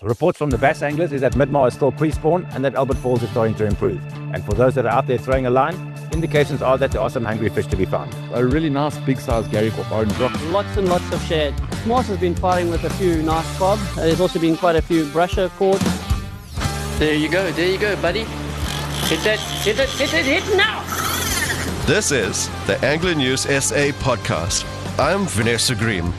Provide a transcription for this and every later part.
Reports from the bass anglers is that Midmar is still pre-spawn and that Albert Falls is starting to improve. And for those that are out there throwing a line, indications are that there are some hungry fish to be found. A really nice big size garrick off Orange Rock. Lots and lots of shad. Moss has been firing with a few nice cob. There's also been quite a few brusher caught. There you go, buddy. Hit now! This is the Angler News SA podcast. I'm Vanessa Green.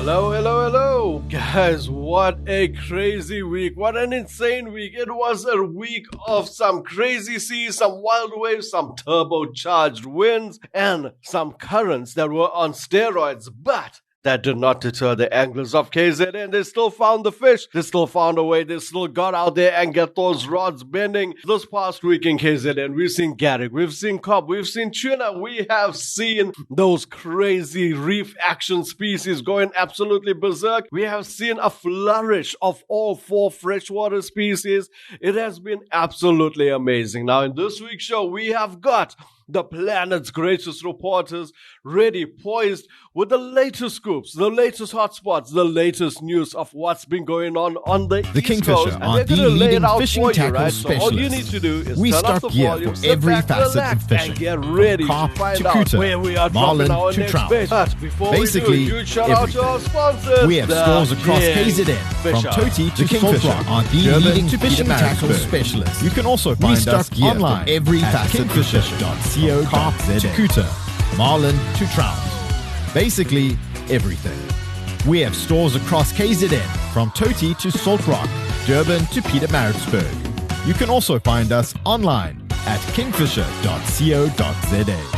Hello, guys. What a crazy week. What an insane week. It was a week of some crazy seas, some wild waves, some turbocharged winds, and some currents that were on steroids. But that did not deter the anglers of KZN. They still found the fish. They still found a way. They still got out there and get those rods bending. This past week in KZN, we've seen garrick, we've seen cob, we've seen tuna. We have seen those crazy reef action species going absolutely berserk. We have seen a flourish of all 4 freshwater species. It has been absolutely amazing. Now, in this week's show, we have got the planet's greatest reporters ready, poised with the latest scoops, the latest hotspots, the latest news of what's been going on the East Kingfisher Coast. And are they're the going to lay it leading out fishing for you, tackle right? So all you need specialists. to do is We turn off stock the gear volume, for sit every back, facet relax, of fishing. and get ready Carp to find to out cooter, where we are marlin dropping our to next trout. fish. But before Basically, we do, huge shout out to our sponsors. We have stores across KZN, from Kingfisher. Toti to The Kingfisher Saltwater, are the Durban leading to fishing tackle Pietermaritzburg. specialists. You can also We find stock us gear online for every at facet of fishing. kingfisher.co.za. Carp to cooter, marlin to trout. Basically, everything. We have stores across KZN, from Toti to Salt Rock, Durban to Pietermaritzburg. You can also find us online at kingfisher.co.za.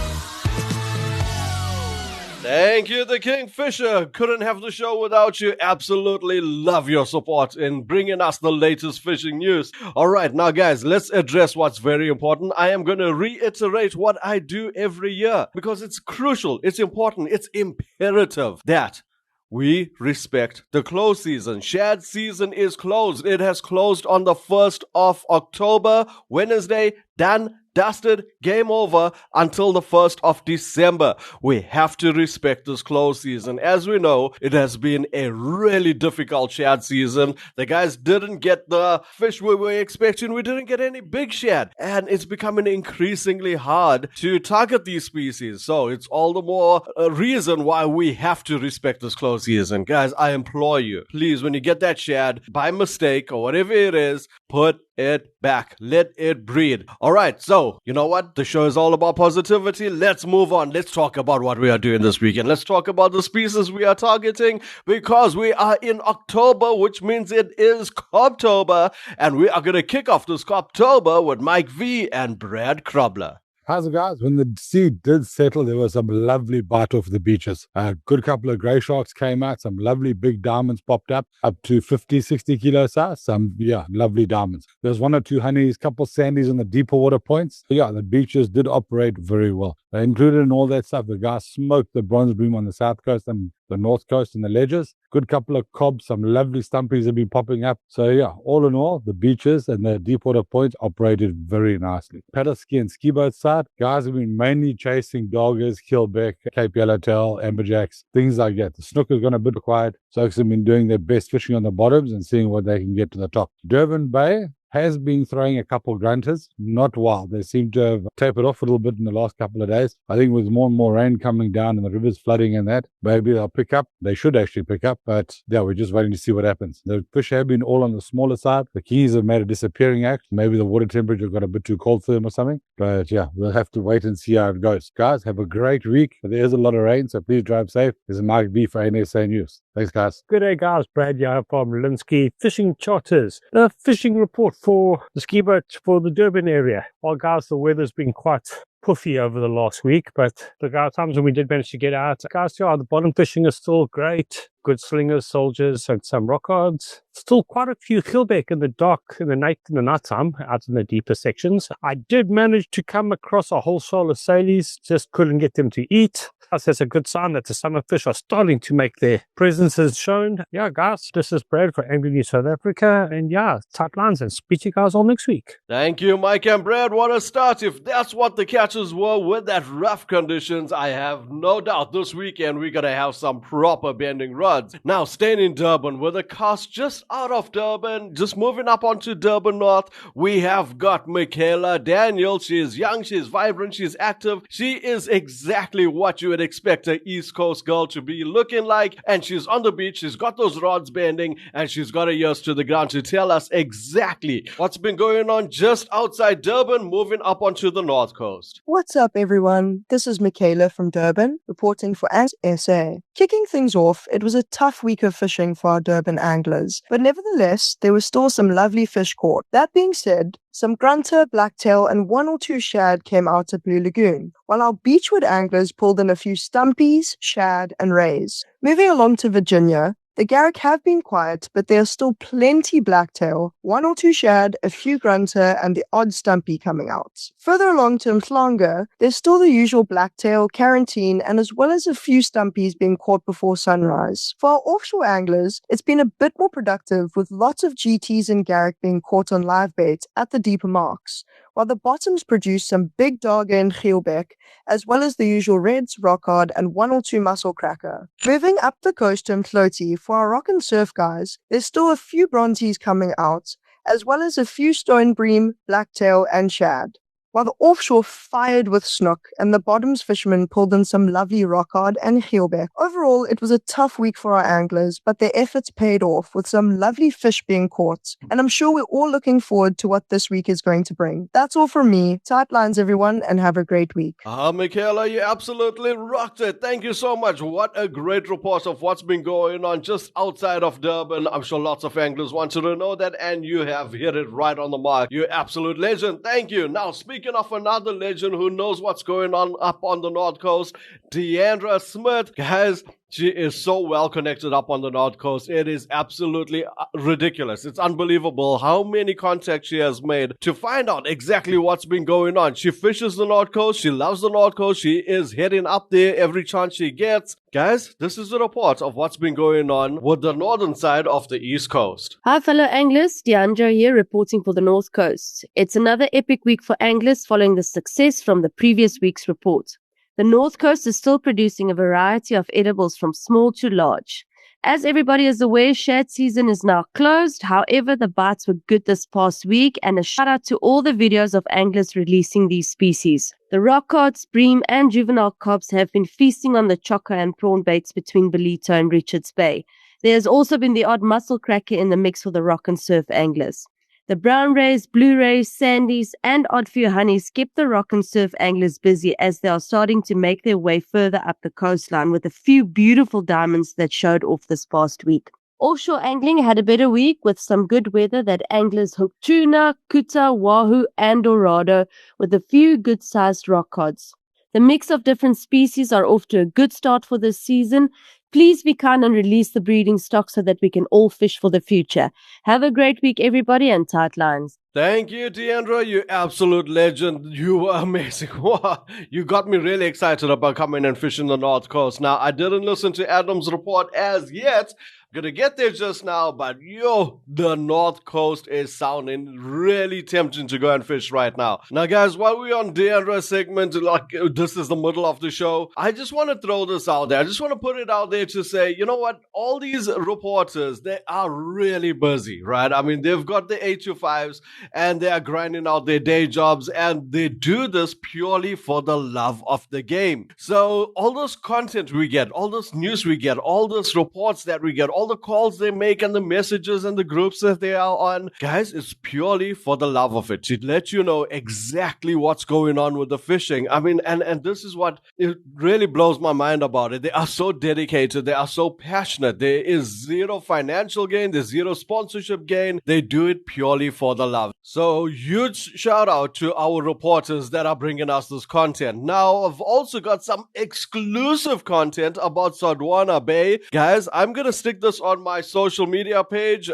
Thank you, the Kingfisher. Couldn't have the show without you. Absolutely love your support in bringing us the latest fishing news. All right, now guys, let's address what's very important. I am going to reiterate what I do every year because it's crucial, it's important, it's imperative that we respect the close season. Shad season is closed. It has closed on the 1st of October, Wednesday, done, dusted, game over until the 1st of December. We have to respect this close season. As we know, it has been a really difficult shad season. The guys didn't get the fish we were expecting. We didn't get any big shad. And it's becoming increasingly hard to target these species. So it's all the more a reason why we have to respect this close season. Guys, I implore you, please, when you get that shad, by mistake or whatever it is, put it back. Let it breed. All right, so you know what? The show is all about positivity. Let's move on. Let's talk about what we are doing this weekend. Let's talk about the species we are targeting because we are in October, which means it is Cobtober, and we are going to kick off this Cobtober with Mike V and Brad Krobler. How's it, guys? When the sea did settle, there was some lovely bite off the beaches. A good couple of grey sharks came out. Some lovely big diamonds popped up to 50, 60 kilo size. Some, lovely diamonds. There's 1 or 2 honeys, couple sandies on the deeper water points. The beaches did operate very well. They included in all that stuff. The guys smoked the bronze bream on the south coast and the north coast and the ledges. Good couple of cobs, some lovely stumpies have been popping up. So all in all, the beaches and the deep water points operated very nicely. Paddle ski and ski boat side, guys have been mainly chasing dagas, keelbeck, Cape Yellowtail, amberjacks, things like that. The snook has gone a bit quiet. Folks have been doing their best fishing on the bottoms and seeing what they can get to the top. Durban Bay has been throwing a couple grunters, not wild. They seem to have tapered off a little bit in the last couple of days. I think with more and more rain coming down and the rivers flooding and that, maybe they'll pick up. They should actually pick up, but we're just waiting to see what happens. The fish have been all on the smaller side. The keys have made a disappearing act. Maybe the water temperature got a bit too cold for them or something. But we'll have to wait and see how it goes. Guys, have a great week. There is a lot of rain, so please drive safe. This is Mike B for NSA News. Thanks, guys. Good day, guys. Brad here from Linsky Fishing Charters. A fishing report for the ski boat for the Durban area. Well, guys, the weather's been quite puffy over the last week, but there are times when we did manage to get out. Guys, the bottom fishing is still great. Good slingers, soldiers, and some rock odds. Still quite a few geelbeck in the dock in the night time, out in the deeper sections. I did manage to come across a whole shoal of salies, just couldn't get them to eat. That's a good sign that the summer fish are starting to make their presences shown. Yeah, guys, this is Brad for Angling News South Africa. And yeah, tight lines, and speak to you guys all next week. Thank you, Mike and Brad. What a start. If that's what the catches were with that rough conditions, I have no doubt this weekend we're going to have some proper bending rods. Now, staying in Durban with a cast just out of Durban, just moving up onto Durban North, we have got Michaela Daniel. She is young, she is vibrant, she is active. She is exactly what you would expect an East Coast girl to be looking like. And she's on the beach, she's got those rods bending, and she's got her ears to the ground to tell us exactly what's been going on just outside Durban, moving up onto the North Coast. What's up, everyone? This is Michaela from Durban, reporting for SA. Kicking things off, it was a tough week of fishing for our Durban anglers, but nevertheless, there was still some lovely fish caught. That being said, some grunter, blacktail, and 1 or 2 shad came out at Blue Lagoon, while our beachwood anglers pulled in a few stumpies, shad, and rays. Moving along to Virginia, the garrick have been quiet, but there are still plenty blacktail, 1 or 2 shad, a few grunter, and the odd stumpy coming out. Further along to Mhlanga, there's still the usual blacktail, carantine, and as well as a few stumpies being caught before sunrise. For our offshore anglers, it's been a bit more productive, with lots of GTs and garrick being caught on live bait at the deeper marks, while the bottoms produce some big daga and geelbeck, as well as the usual reds, rockhard, and 1 or 2 mussel cracker. Moving up the coast to Mhloti, for our rock and surf guys, there's still a few bronzies coming out, as well as a few stone bream, blacktail, and shad. While the offshore fired with snook, and the bottoms fishermen pulled in some lovely rockhard and geelbeck. Overall, it was a tough week for our anglers, but their efforts paid off with some lovely fish being caught. And I'm sure we're all looking forward to what this week is going to bring. That's all from me. Tight lines, everyone, and have a great week. Michaela, you absolutely rocked it. Thank you so much. What a great report of what's been going on just outside of Durban. I'm sure lots of anglers wanted to know that, and you have hit it right on the mark. You're absolute legend. Thank you. Now, speaking of another legend who knows what's going on up on the North Coast, Deandra Smith. Guys, she is so well connected up on the North Coast. It is absolutely ridiculous. It's unbelievable how many contacts she has made to find out exactly what's been going on. She fishes the North Coast. She loves the North Coast. She is heading up there every chance she gets. Guys, this is a report of what's been going on with the northern side of the East Coast. Hi fellow anglers, Deandra here reporting for the North Coast. It's another epic week for anglers following the success from the previous week's report. The North Coast is still producing a variety of edibles from small to large. As everybody is aware, shad season is now closed. However, the bites were good this past week, and a shout out to all the videos of anglers releasing these species. The rockcards, bream, and juvenile cobs have been feasting on the chocker and prawn baits between Belito and Richards Bay. There has also been the odd mussel cracker in the mix for the rock and surf anglers. The brown rays, blue rays, sandies, and odd few honeys kept the rock and surf anglers busy as they are starting to make their way further up the coastline with a few beautiful diamonds that showed off this past week. Offshore angling had a better week with some good weather that anglers hooked tuna, kuta, wahoo, and dorado with a few good-sized rockcards. The mix of different species are off to a good start for this season. Please be kind and release the breeding stock so that we can all fish for the future. Have a great week, everybody, and tight lines. Thank you, Deandra. You absolute legend. You were amazing. Wow. You got me really excited about coming and fishing the North Coast. Now, I didn't listen to Adam's report as yet. Gonna get there just now, but the North Coast is sounding really tempting to go and fish right now. Now, guys, while we're on Deandra's segment, like this is the middle of the show, I just want to throw this out there. I just want to put it out there to say, you know what? All these reporters, they are really busy, right? I mean, they've got the 8-to-5s and they are grinding out their day jobs, and they do this purely for the love of the game. So all this content we get, all this news we get, all these reports that we get, all the calls they make and the messages and the groups that they are on, guys, it's purely for the love of it, to let you know exactly what's going on with the fishing. I mean, and this is what it really blows my mind about it. They are so dedicated. They are so passionate. There is zero financial gain. There's zero sponsorship gain. They do it purely for the love. So huge shout out to our reporters that are bringing us this content. Now, I've also got some exclusive content about Saltwater Bay. Guys, I'm going to stick this on my social media page,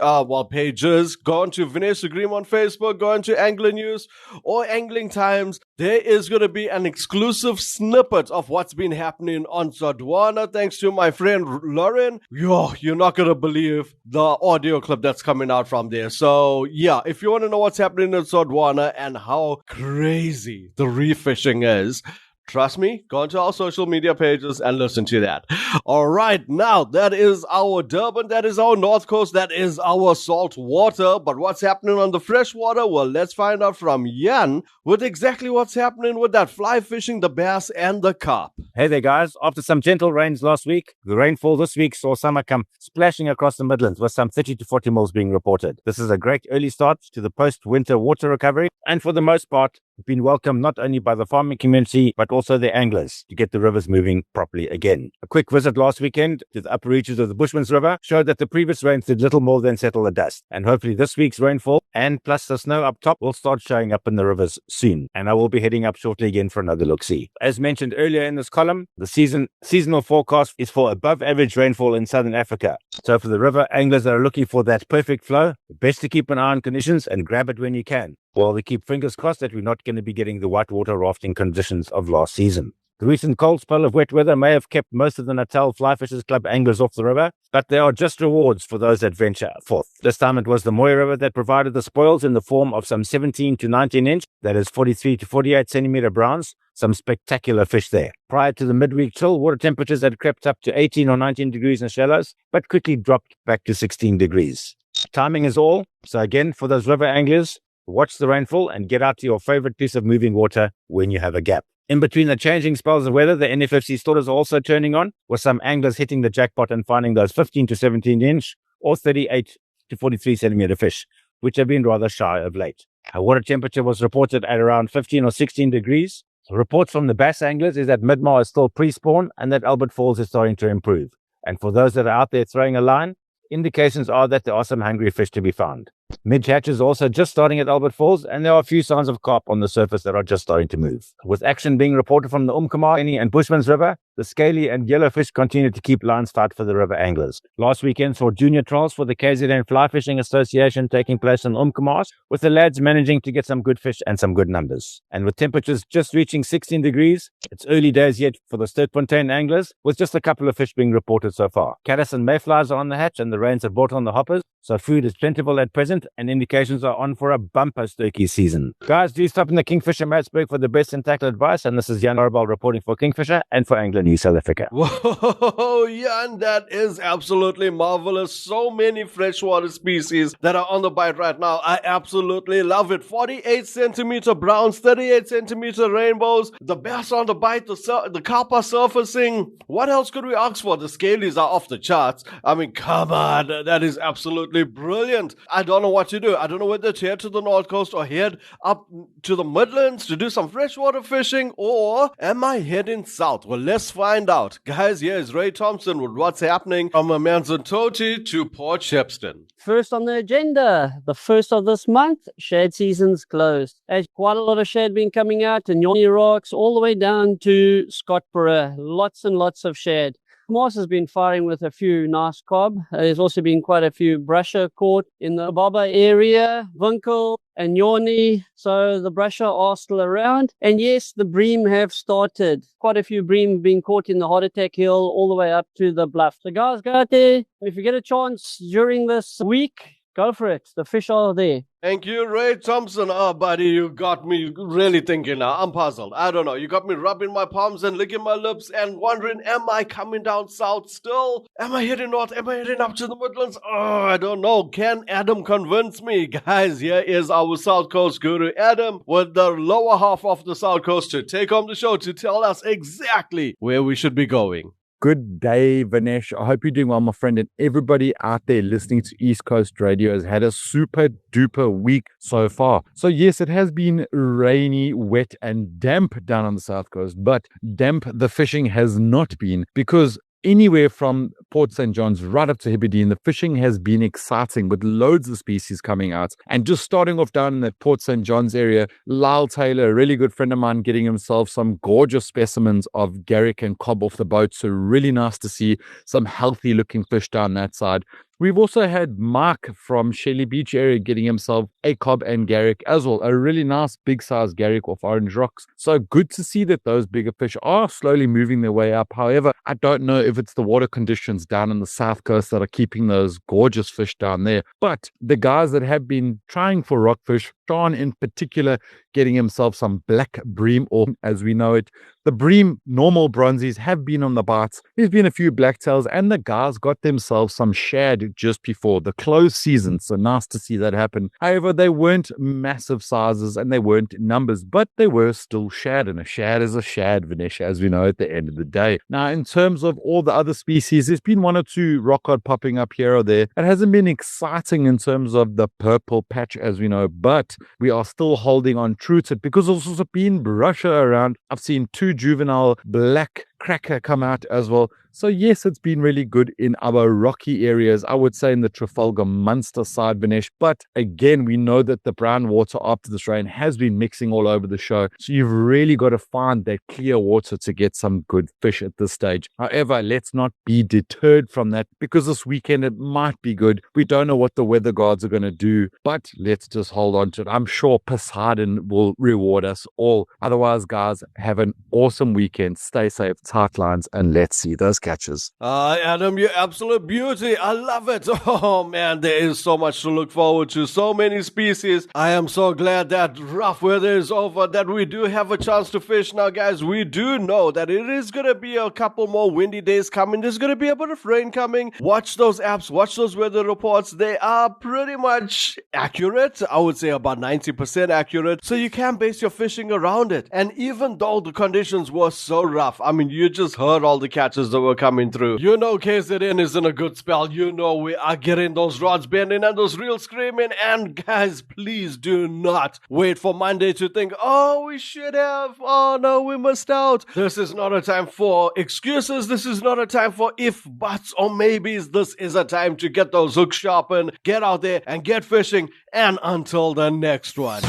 pages. Go on to Vanessa Green on Facebook, go on to Angling News or Angling Times. there is going to be an exclusive snippet of what's been happening on Saltwater, thanks to my friend Lauren. You're not going to believe the audio clip that's coming out from there. So, yeah, if you want to know what's happening in Saltwater and how crazy the reef fishing is, trust me, go onto our social media pages and listen to that. All right, now that is our Durban, that is our North Coast, that is our Saltwater. But what's happening on the freshwater? Well, let's find out from Jan with exactly what's happening with that fly fishing, the bass, and the carp. Hey there, guys. After some gentle rains last week, the rainfall this week saw summer come splashing across the Midlands with some 30 to 40 mils being reported. This is a great early start to the post-winter water recovery, and for the most part, been welcomed not only by the farming community, but also the anglers to get the rivers moving properly again. A quick visit last weekend to the upper reaches of the Bushman River showed that the previous rains did little more than settle the dust. And hopefully this week's rainfall and plus the snow up top will start showing up in the rivers soon. And I will be heading up shortly again for another look-see. As mentioned earlier in this column, the seasonal forecast is for above average rainfall in southern Africa. So for the river anglers that are looking for that perfect flow, best to keep an eye on conditions and grab it when you can. Well, we keep fingers crossed that we're not going to be getting the whitewater rafting conditions of last season. The recent cold spell of wet weather may have kept most of the Natal Fly Fishers Club anglers off the river, but there are just rewards for those that venture forth. This time it was the Mooi River that provided the spoils in the form of some 17 to 19 inch, that is 43 to 48 centimeter browns, some spectacular fish there. Prior to the midweek chill, water temperatures had crept up to 18 or 19 degrees in shallows, but quickly dropped back to 16 degrees. Timing is all, so again, for those river anglers, watch the rainfall and get out to your favorite piece of moving water when you have a gap. In between the changing spells of weather, the NFFC stores are also turning on, with some anglers hitting the jackpot and finding those 15 to 17 inch or 38 to 43 centimeter fish, which have been rather shy of late. Our water temperature was reported at around 15 or 16 degrees. Reports from the bass anglers is that Midlands is still pre-spawn and that Albert Falls is starting to improve. And for those that are out there throwing a line, indications are that there are some hungry fish to be found. Midge-hatch is also just starting at Albert Falls, and there are a few signs of carp on the surface that are just starting to move. With action being reported from the Umkomaas and Bushman's River, the scaly and yellowfish continue to keep lines tight for the river anglers. Last weekend saw junior trials for the KZN Fly Fishing Association taking place in Umkomaas, with the lads managing to get some good fish and some good numbers. And with temperatures just reaching 16 degrees, it's early days yet for the Sterkfontein anglers, with just a couple of fish being reported so far. Caddis and mayflies are on the hatch, and the rains have brought on the hoppers, so food is plentiful at present, and indications are on for a bumper Sterky season. Guys, do stop in the Kingfisher Maritzburg for the best in tackle advice, and this is Jan Arbal reporting for Kingfisher and for Angler News South Africa. Whoa, Jan, that is absolutely marvelous. So many freshwater species that are on the bite right now. I absolutely love it. 48 centimeter browns, 38 centimeter rainbows, the bass on the bite, the carp are surfacing. What else could we ask for? The scalies are off the charts. I mean, come on, that is absolutely brilliant. I don't know what to do. I don't know whether to head to the North Coast or head up to the Midlands to do some freshwater fishing, or am I heading south? Well, let's find out. Guys, here is Ray Thompson with what's happening from Amanzimtoti to Port Shepstone. First on the agenda, the first of this month, shad season's closed. There's quite a lot of shad been coming out in Umgeni Rocks all the way down to Scottborough. Lots and lots of shad. Moss has been firing with a few nice cob. There's also been quite a few brusher caught in the Baba area, Winkel and Umgeni. So the brusher are still around. And yes, the bream have started. Quite a few bream being caught in the Heart Attack Hill all the way up to the bluff. So guys, go out there. If you get a chance during this week, go for it. The fish are there. Thank you, Ray Thompson. Oh, buddy, you got me really thinking now. I'm puzzled. I don't know. You got me rubbing my palms and licking my lips and wondering, am I coming down south still? Am I heading north? Am I heading up to the Midlands? Oh, I don't know. Can Adam convince me? Guys, here is our South Coast guru, Adam, with the lower half of the South Coast to take home the show to tell us exactly where we should be going. Good day, Vinesh. I hope you're doing well, my friend, and everybody out there listening to East Coast Radio has had a super duper week so far. So yes, it has been rainy, wet and damp down on the South Coast, but damp the fishing has not been, because anywhere from Port St. John's right up to Hebridean, the fishing has been exciting with loads of species coming out. And just starting off down in that Port St. John's area, Lyle Taylor, a really good friend of mine, getting himself some gorgeous specimens of garrick and cob off the boat. So really nice to see some healthy looking fish down that side. We've also had Mark from Shelley Beach area getting himself a cob and garrick as well. A really nice big size garrick off Orange Rocks. So good to see that those bigger fish are slowly moving their way up. However, I don't know if it's the water conditions down in the south coast that are keeping those gorgeous fish down there. But the guys that have been trying for rockfish, Sean in particular, getting himself some black bream, or as we know it, the bream normal bronzies have been on the bites. There's been a few blacktails, and the guys got themselves some shad just before the close season. So nice to see that happen. However, they weren't massive sizes and they weren't numbers, but they were still shad, and a shad is a shad, Vinesh, as we know at the end of the day. Now, in terms of all the other species, there's been one or two rock cod popping up here or there. It hasn't been exciting in terms of the purple patch, as we know, but we are still holding on true to it because there's also been brusher around. I've seen 2 juvenile black cracker come out as well. So yes, it's been really good in our rocky areas, I would say in the Trafalgar Munster side, Vinesh. But again, we know that the brown water after this rain has been mixing all over the show. So you've really got to find that clear water to get some good fish at this stage. However, let's not be deterred from that because this weekend it might be good. We don't know what the weather gods are going to do, but let's just hold on to it. I'm sure Poseidon will reward us all. Otherwise, guys, have an awesome weekend. Stay safe, tight lines, and let's see those catches. Adam, you absolute beauty. I love it. Oh man, there is so much to look forward to. So many species. I am so glad that rough weather is over, that we do have a chance to fish. Now, guys, we do know that it is going to be a couple more windy days coming. There's going to be a bit of rain coming. Watch those apps. Watch those weather reports. They are pretty much accurate. I would say about 90% accurate. So you can base your fishing around it. And even though the conditions were so rough, I mean, you just heard all the catches that were coming through. You know KZN is in a good spell. You know we are getting those rods bending and those reels screaming. And guys, please do not wait for Monday to think, oh, we should have. Oh, no, we missed out. This is not a time for excuses. This is not a time for if, buts, or maybes. This is a time to get those hooks sharpened, get out there and get fishing. And until the next one.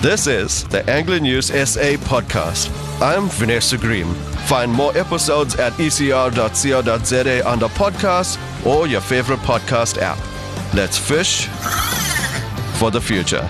This is the Angler News SA podcast. I'm Vanessa Green. Find more episodes at ecr.co.za under podcasts or your favorite podcast app. Let's fish for the future.